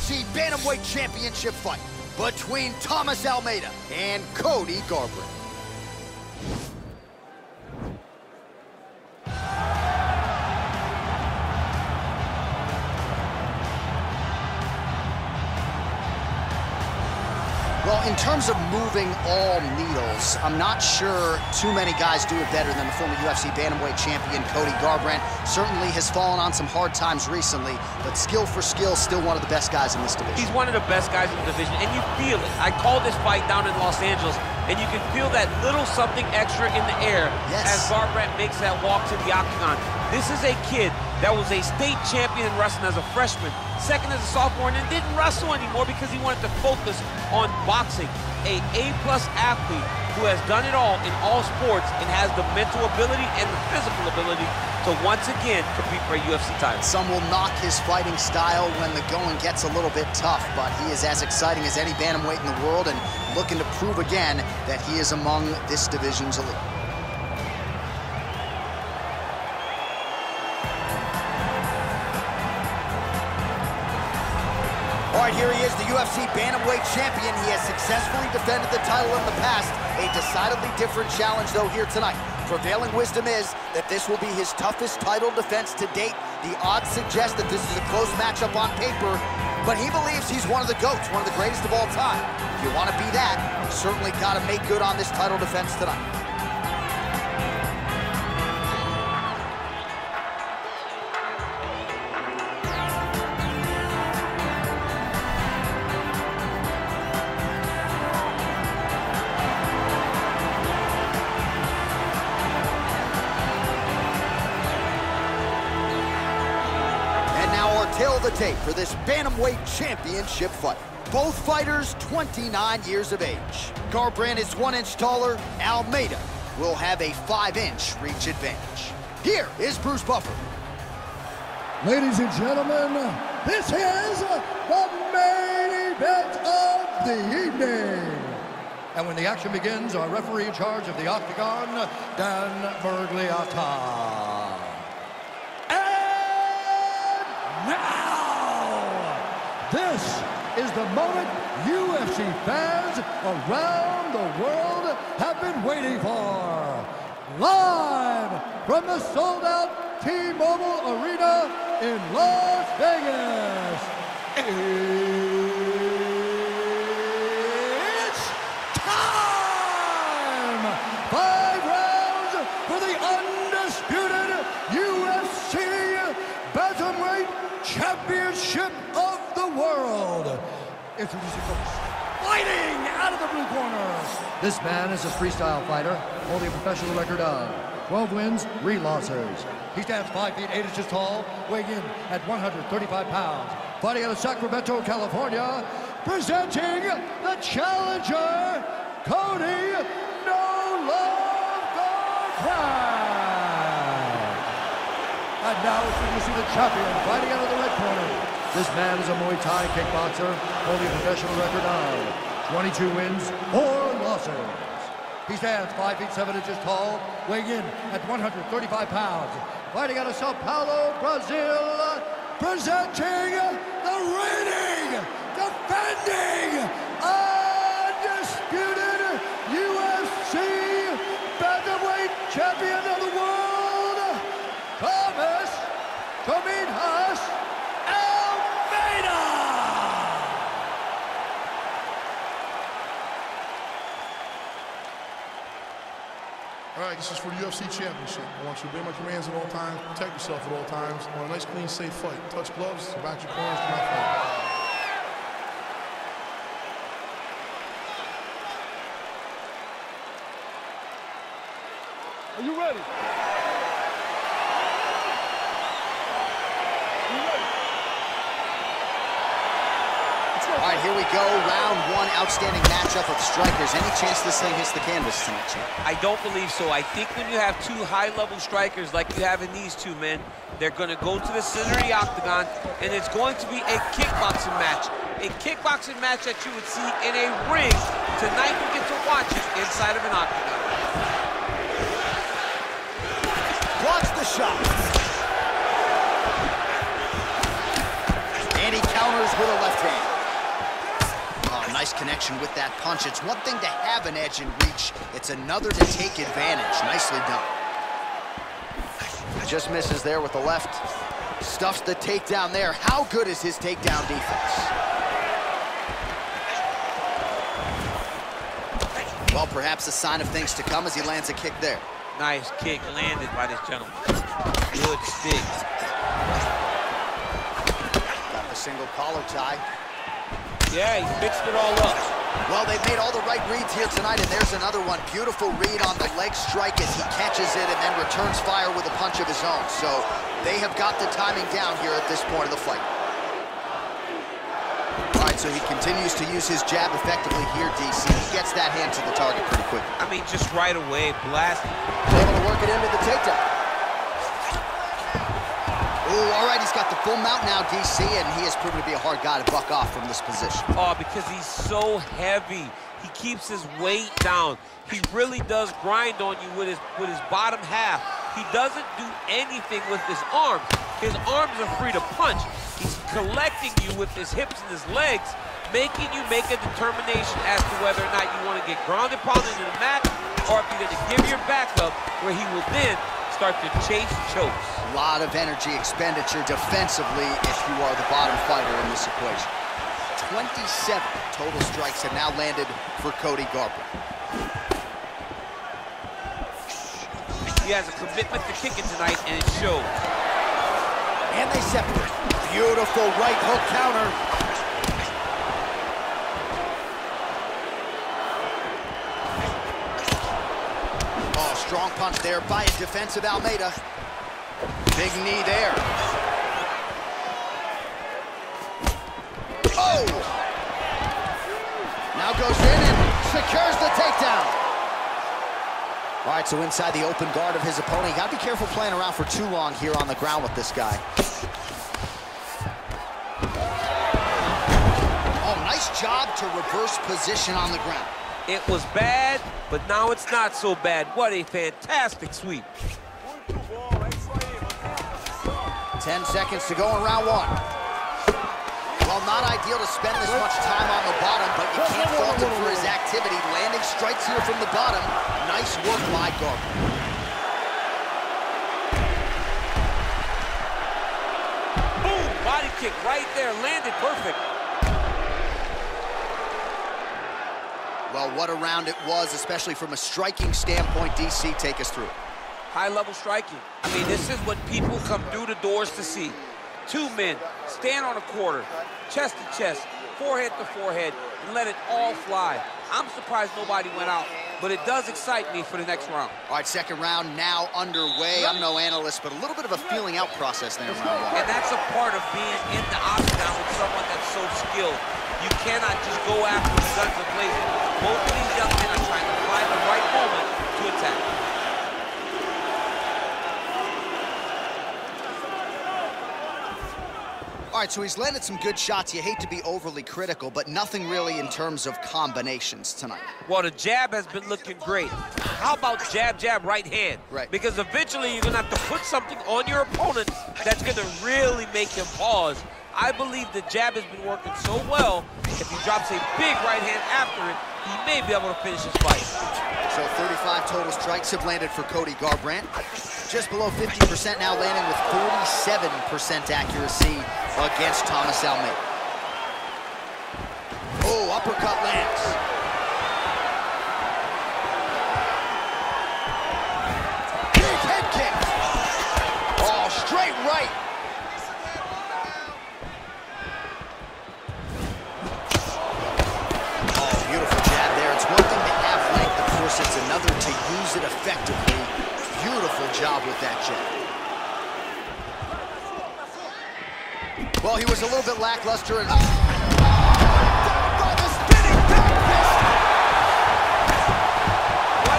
UFC Bantamweight Championship fight between Thomas Almeida and Cody Garbrandt. Well, in terms of moving all needles, I'm not sure too many guys do it better than the former UFC Bantamweight champion Cody Garbrandt. Certainly has fallen on some hard times recently, but skill for skill, still one of the best guys in this division. He's one of the best guys in the division, and you feel it. I called this fight down in Los Angeles, and you can feel that little something extra in the air as Garbrandt makes that walk to the octagon. This is a kid that was a state champion in wrestling as a freshman, second as a sophomore, and then didn't wrestle anymore because he wanted to focus on boxing. A A-plus athlete who has done it all in all sports and has the mental ability and the physical ability to once again compete for a UFC title. Some will knock his fighting style when the going gets a little bit tough, but he is as exciting as any bantamweight in the world and looking to prove again that he is among this division's elite. All right, here he is, the UFC Bantamweight champion. He has successfully defended the title in the past. A decidedly different challenge, though, here tonight. Prevailing wisdom is that this will be his toughest title defense to date. The odds suggest that this is a close matchup on paper, but he believes he's one of the GOATs, one of the greatest of all time. If you want to be that, you certainly got to make good on this title defense tonight. Tail the tape for this Bantamweight Championship fight. Both fighters 29 years of age. Garbrandt is 1 inch taller. Almeida will have a 5-inch reach advantage. Here is Bruce Buffer. Ladies and gentlemen, this is the main event of the evening. And when the action begins, our referee in charge of the octagon, Dan Bergliata. Now, this is the moment UFC fans around the world have been waiting for. Live from the sold-out T-Mobile Arena in Las Vegas, it's time! 5 rounds for the undisputed UFC Bantamweight Championship of the world. Introducing folks, fighting out of the blue corner. This man is a freestyle fighter, holding a professional record of 12 wins, 3 losses. He stands 5 feet 8 inches tall, weighing in at 135 pounds. Fighting out of Sacramento, California, presenting the challenger, Cody "No Love" Garbrandt. And now it's good to see the champion fighting out of the red corner. This man is a Muay Thai kickboxer, holding a professional record of 22 wins, 4 losses. He stands 5 feet 7 inches tall, weighing in at 135 pounds. Fighting out of Sao Paulo, Brazil, presenting the reigning, defending, undisputed UFC Bantamweight Champion of the world, Thomas Almeida! All right, this is for the UFC Championship. I want you to obey my commands at all times, protect yourself at all times. I want a nice, clean, safe fight. Touch gloves, back your corners, do not fight. Are you ready? All right, here we go. Round 1, outstanding matchup of strikers. Any chance this thing hits the canvas tonight, champ? I don't believe so. I think when you have 2 high-level strikers like you have in these 2 men, they're going to go to the center of the octagon, and it's going to be a kickboxing match. A kickboxing match that you would see in a ring. Tonight we get to watch it inside of an octagon. Blocks the shot. And he counters with a left hand. connection with that punch. It's one thing to have an edge and reach. It's another to take advantage. Nicely done. Just misses there with the left. Stuffs the takedown there. How good is his takedown defense? Well, perhaps a sign of things to come as he lands a kick there. Nice kick landed by this gentleman. Good stick. Got the single collar tie. Yeah, he mixed it all up. Well, they've made all the right reads here tonight, and there's another one. Beautiful read on the leg strike as he catches it and then returns fire with a punch of his own. So they have got the timing down here at this point of the fight. All right, so he continues to use his jab effectively here, DC. He gets that hand to the target pretty quickly. I mean, just right away, blasting. Able to work it into the takedown. Ooh, all right, he's got the full mount now, DC, and he has proven to be a hard guy to buck off from this position. Oh, because he's so heavy. He keeps his weight down. He really does grind on you with his bottom half. He doesn't do anything with his arms. His arms are free to punch. He's collecting you with his hips and his legs, making you make a determination as to whether or not you want to get grounded pounded into the mat, or if you're going to give your back up, where he will then start to chase chokes. A lot of energy expenditure defensively if you are the bottom fighter in this equation. 27 total strikes have now landed for Cody Garbrandt. He has a commitment to kicking tonight, and it shows. And they separate. Beautiful right hook counter. Oh, strong punch there by a defensive Almeida. Big knee there. Oh! Now goes in and secures the takedown. All right, so inside the open guard of his opponent. You gotta be careful playing around for too long here on the ground with this guy. Oh, nice job to reverse position on the ground. It was bad, but now it's not so bad. What a fantastic sweep. 10 seconds to go in round one. Well, not ideal to spend this much time on the bottom, but you can't fault him for his activity. Landing strikes here from the bottom. Nice work by Garbrandt. Boom! Body kick right there. Landed perfect. Well, what a round it was, especially from a striking standpoint. DC, take us through it. High-level striking. I mean, this is what people come through the doors to see. Two men, stand on a quarter, chest to chest, forehead to forehead, and let it all fly. I'm surprised nobody went out, but it does excite me for the next round. All right, second round now underway. I'm no analyst, but a little bit of a feeling out process there in round one. And that's a part of being in the octagon with someone that's so skilled. You cannot just go after the guns blazing. Both of these young men are trying to find the right moment to attack. All right, so he's landed some good shots. You hate to be overly critical, but nothing really in terms of combinations tonight. Well, the jab has been looking great. How about jab, jab, right hand? Right. Because eventually you're going to have to put something on your opponent that's going to really make him pause. I believe the jab has been working so well, if he drops a big right hand after it, he may be able to finish his fight. So 35 total strikes have landed for Cody Garbrandt. Just below 50% now, landing with 47% accuracy against Thomas Almeida. Oh, uppercut lands. Big head kick. Oh, straight right. Oh, beautiful jab there. It's one thing to have length, of course, it's another to use it effectively. Beautiful job with that jab. Well, he was a little bit lackluster. And... What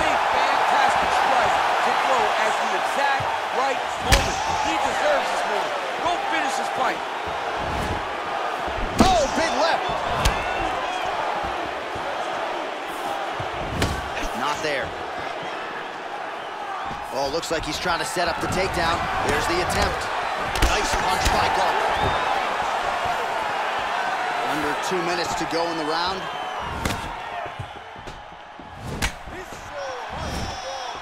a fantastic strike to throw at the exact right moment. He deserves this moment. Go finish this fight. Oh, big left. Not there. Oh, looks like he's trying to set up the takedown. There's the attempt. Nice punch by Garbrandt. Under 2 minutes to go in the round.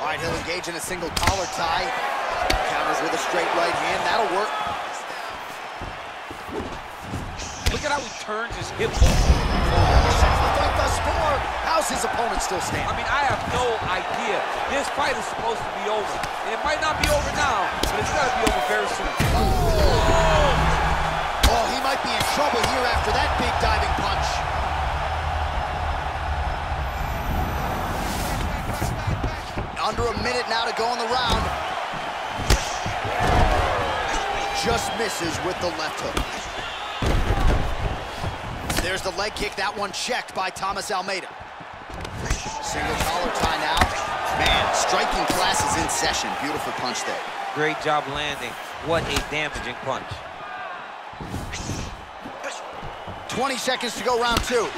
All right, he'll engage in a single collar tie. Counters with a straight right hand. That'll work. Look at how he turns his hip. Thus far, how's his opponent still standing? I mean, I have no idea. This fight is supposed to be over. And it might not be over now, but it's got to be over very soon. Oh, he might be in trouble here after that big diving punch. Under a minute now to go in the round. Just misses with the left hook. There's the leg kick. That one checked by Thomas Almeida. Single collar tie now. Man, striking class is in session. Beautiful punch there. Great job landing. What a damaging punch. 20 seconds to go, round two.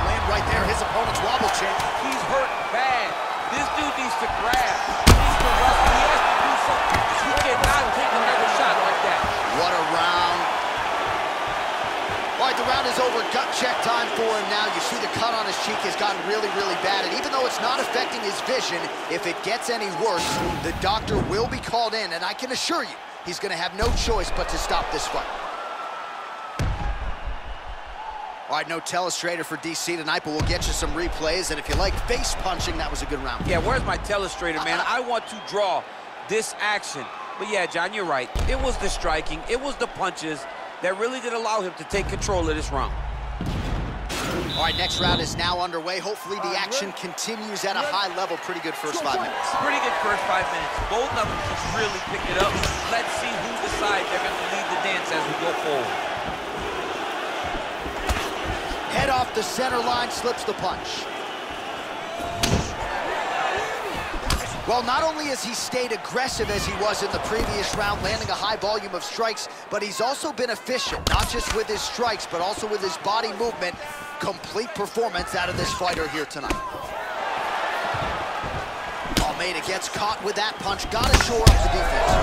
Land right there. His opponent's wobble chin. He's hurt bad. This dude needs to grab. He needs to wrestle. He has to do something. He cannot take another shot like that. What a round. All right, the round is over. Gut check time for him now. You see the cut on his cheek has gotten really, really bad. And even though it's not affecting his vision, if it gets any worse, the doctor will be called in. And I can assure you, he's going to have no choice but to stop this fight. All right, no telestrator for DC tonight, but we'll get you some replays. And if you like face punching, that was a good round. Yeah, where's my telestrator, man? I want to draw this action. But yeah, John, you're right. It was the striking. It was the punches that really did allow him to take control of this round. All right, next round is now underway. Hopefully the action continues at a high level. Pretty good first 5 minutes. Pretty good first 5 minutes. Both of them just really picked it up. Let's see who decides they're going to lead the dance as we go forward. Head off the center line, slips the punch. Well, not only has he stayed aggressive as he was in the previous round, landing a high volume of strikes, but he's also been efficient, not just with his strikes, but also with his body movement. Complete performance out of this fighter here tonight. Almeida gets caught with that punch. Got to shore up the defense.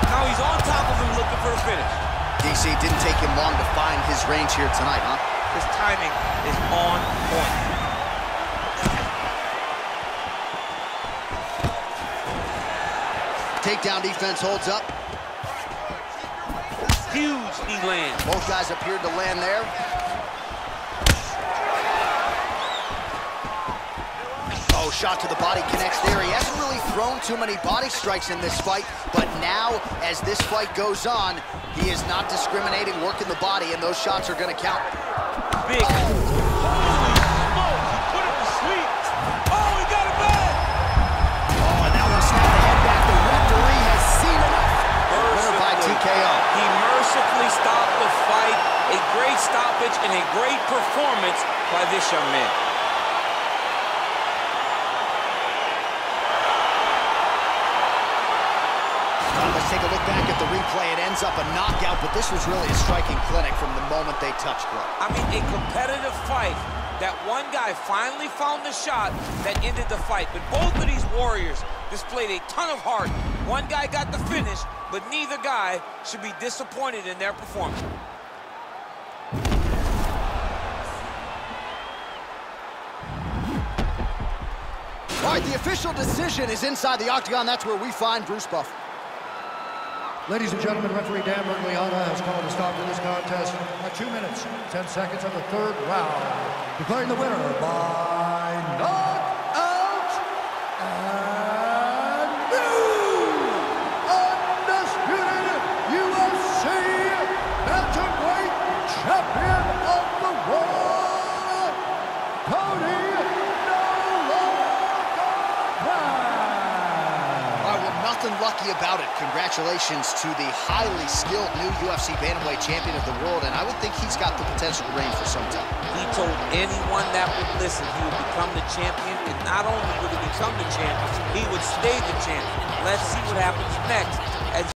Now he's on top of him looking for the finish. DC didn't take him long to find his range here tonight, huh? His timing is on point. Takedown defense holds up. Huge knee land. Both guys appeared to land there. Oh, shot to the body connects there. He hasn't really thrown too many body strikes in this fight, but now, as this fight goes on, he is not discriminating, working the body, and those shots are going to count. Big. He mercifully stopped the fight. A great stoppage and a great performance by this young man. Let's take a look back at the replay. It ends up a knockout, but this was really a striking clinic from the moment they touched blood. I mean, a competitive fight. That one guy finally found the shot that ended the fight. But both of these warriors displayed a ton of heart. One guy got the finish, but neither guy should be disappointed in their performance. All right, the official decision is inside the octagon. That's where we find Bruce Buffer. Ladies and gentlemen, referee Dan Bergliana has called a stop to this contest at 2 minutes, 10 seconds of the third round, declaring the winner by knockout and new undisputed UFC bantamweight champion of the world, Cody Garbrandt. Nothing lucky about it. Congratulations to the highly skilled new UFC bantamweight champion of the world, and I would think he's got the potential to reign for some time. He told anyone that would listen he would become the champion, and not only would he become the champion, he would stay the champion. Let's see what happens next as